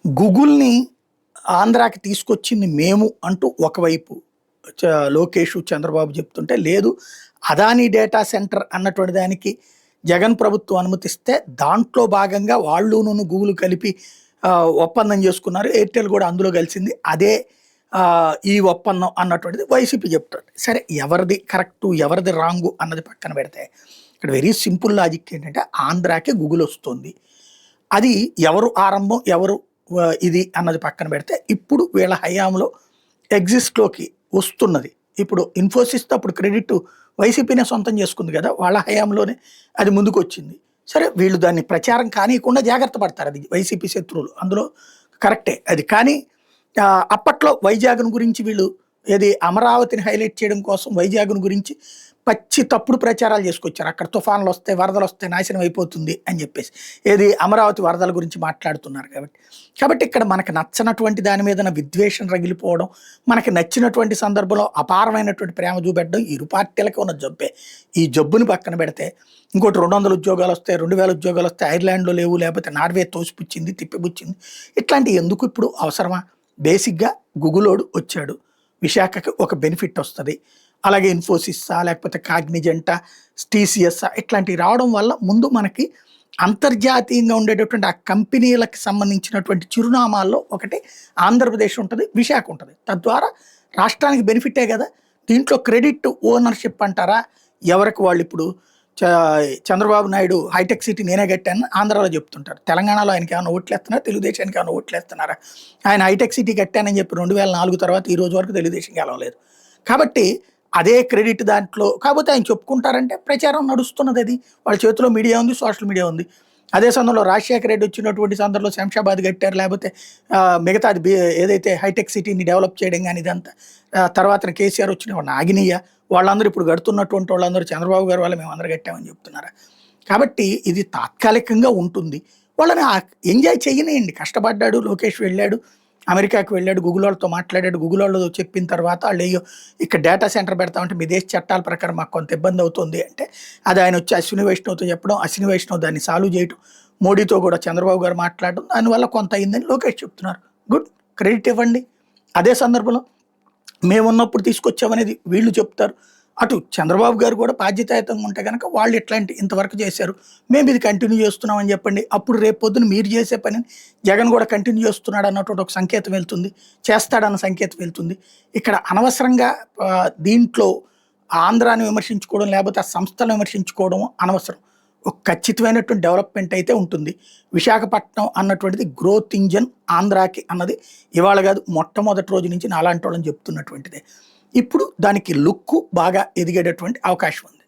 గూగుల్‌ని ఆంధ్రాకి తీసుకొచ్చింది మేము అంటూ ఒకవైపు లోకేషు, చంద్రబాబు చెప్తుంటే, లేదు అదానీ డేటా సెంటర్ అన్నటువంటి దానికి జగన్ ప్రభుత్వం అనుమతిస్తే దాంట్లో భాగంగా వాళ్ళును గూగుల్ కలిపి ఒప్పందం చేసుకున్నారు. ఎయిర్‌టెల్ కూడా అందులో కలిసింది. అదే ఈ ఒప్పందం అన్నటువంటిది వైసీపీ చెప్తుంది. సరే, ఎవరిది కరెక్టు, ఎవరిది రాంగు అన్నది పక్కన పెడితే, ఇక్కడ వెరీ సింపుల్ లాజిక్ ఏంటంటే ఆంధ్రాకి గూగుల్ వస్తుంది. అది ఎవరు ఆరంభం, ఎవరు ఇది అన్నది పక్కన పెడితే, ఇప్పుడు వీళ్ళ హయాంలో ఎగ్జిస్ట్‌లోకి వస్తున్నది. ఇప్పుడు ఇన్ఫోసిస్‌తో అప్పుడు క్రెడిట్ వైసీపీనే సొంతం చేసుకుంది కదా! వాళ్ళ హయాంలోనే అది ముందుకొచ్చింది. సరే, వీళ్ళు దాన్ని ప్రచారం కానీయకుండా జాగ్రత్త పడతారు. అది వైసీపీ శత్రువులు. అందులో కరెక్టే అది. కానీ అప్పట్లో వైజాగ్‌ను గురించి వీళ్ళు ఏది అమరావతిని హైలైట్ చేయడం కోసం వైజాగ్‌ను గురించి పచ్చి తప్పుడు ప్రచారాలు చేసుకొచ్చారు. అక్కడ తుఫాన్‌లొస్తాయి, వరదలొస్తాయి, నాశనం అయిపోతుంది అని చెప్పేసి. ఏది అమరావతి వరదల గురించి మాట్లాడుతున్నారు కాబట్టి. కాబట్టి ఇక్కడ మనకు నచ్చనటువంటి దాని మీదన విద్వేషం రగిలిపోవడం, మనకి నచ్చినటువంటి సందర్భంలో అపారమైనటువంటి ప్రేమ చూపెట్టడం ఇరు పార్టీలకి ఉన్న జబ్బే. ఈ జబ్బుని పక్కన పెడితే ఇంకోటి 200 ఉద్యోగాలొస్తాయి, 2000 ఉద్యోగాలొస్తాయి, ఐర్లాండ్‌లో లేవు, లేకపోతే నార్వే తోసిపుచ్చింది, తిప్పిపుచ్చింది. ఇట్లాంటివి ఎందుకు ఇప్పుడు అవసరమా? బేసిక్‌గా గూగులోడు వచ్చాడు. విశాఖకి ఒక బెనిఫిట్ వస్తది. అలాగే ఇన్ఫోసిస్సా, లేకపోతే కాగ్నిజెంటా, టీసీఎస్సా ఇట్లాంటివి రావడం వల్ల ముందు మనకి అంతర్జాతీయంగా ఉండేటటువంటి ఆ కంపెనీలకు సంబంధించినటువంటి చిరునామాల్లో ఒకటి ఆంధ్రప్రదేశ్ ఉంటది, విశాఖ ఉంటది. తద్వారా రాష్ట్రానికి బెనిఫిటే కదా! దీంట్లో క్రెడిట్ ఓనర్‌షిప్ అంటారా? ఎవరికి వాళ్ళు ఇప్పుడు చంద్రబాబు నాయుడు హైటెక్ సిటీ నేనే కట్టానని ఆంధ్రాలో చెప్తుంటారు. తెలంగాణలో ఆయనకి ఏమైనా ఓట్లేస్తున్నారా? తెలుగుదేశానికి ఏమైనా ఓట్లేస్తున్నారా? ఆయన హైటెక్ సిటీ కట్టానని చెప్పి 2004 తర్వాత ఈ రోజు వరకు తెలుగుదేశం గెలవలేదు. కాబట్టి అదే క్రెడిట్ దాంట్లో. కాకపోతే ఆయన చెప్పుకుంటారంటే ప్రచారం నడుస్తున్నది అది. వాళ్ళ చేతిలో మీడియా ఉంది, సోషల్ మీడియా ఉంది. అదే సమయంలో రాజశేఖర రెడ్డి వచ్చినటువంటి సందర్భంలో శంషాబాద్ కట్టారు, లేకపోతే మిగతాది ఏదైతే హైటెక్ సిటీని డెవలప్ చేయడం కానీ ఇదంతా. తర్వాత కేసీఆర్ వచ్చిన నాగినీయ వాళ్ళందరూ ఇప్పుడు కడుతున్నటువంటి వాళ్ళందరూ చంద్రబాబు గారు వాళ్ళు మేమందరూ కట్టామని చెప్తున్నారా? కాబట్టి ఇది తాత్కాలికంగా ఉంటుంది. వాళ్ళని ఎంజాయ్ చేయనియండి. కష్టపడ్డాడు, లోకేష్ వెళ్ళాడు, అమెరికాకి వెళ్ళాడు, గూగుల్ వాళ్ళతో మాట్లాడాడు. గూగుల్ వాళ్ళు చెప్పిన తర్వాత వాళ్ళు అయ్యో ఇక్కడ డేటా సెంటర్ పెడతామంటే మీ దేశ చట్టాల ప్రకారం మాకు కొంత ఇబ్బంది అవుతుంది అంటే, అది ఆయన వచ్చి అశ్విని వైష్ణవ్తో చెప్పడం, అశ్విని వైష్ణవ్ దాన్ని సాల్వ్ చేయడం, మోడీతో కూడా చంద్రబాబు గారు మాట్లాడడం, దానివల్ల కొంత అయిందని లోకేష్ చెప్తున్నారు. గుడ్, క్రెడిట్ ఇవ్వండి. అదే సందర్భంలో మేమున్నప్పుడు తీసుకొచ్చామనేది వీళ్ళు చెప్తారు. అటు చంద్రబాబు గారు కూడా బాధ్యతాయుతంగా ఉంటే కనుక వాళ్ళు ఇట్లాంటి ఇంతవరకు చేశారు, మేము ఇది కంటిన్యూ చేస్తున్నామని చెప్పండి. అప్పుడు రేపు పొద్దున మీరు చేసే పనిని జగన్ కూడా కంటిన్యూ చేస్తున్నాడు అన్నటువంటి ఒక సంకేతం వెళ్తుంది, చేస్తాడన్న సంకేతం వెళ్తుంది. ఇక్కడ అనవసరంగా దీంట్లో ఆంధ్రాని విమర్శించుకోవడం, లేకపోతే ఆ సంస్థను విమర్శించుకోవడం అనవసరం. ఒక ఖచ్చితమైనటువంటి డెవలప్మెంట్ అయితే ఉంటుంది. విశాఖపట్నం అన్నటువంటిది గ్రోత్ ఇంజన్ ఆంధ్రాకి అన్నది ఇవాళ కాదు, మొట్టమొదటి రోజు నుంచి నాలాంటి వాళ్ళని చెప్తున్నటువంటిదే. ఇప్పుడు దానికి లుక్కు బాగా ఎదిగేటటువంటి అవకాశం ఉంది.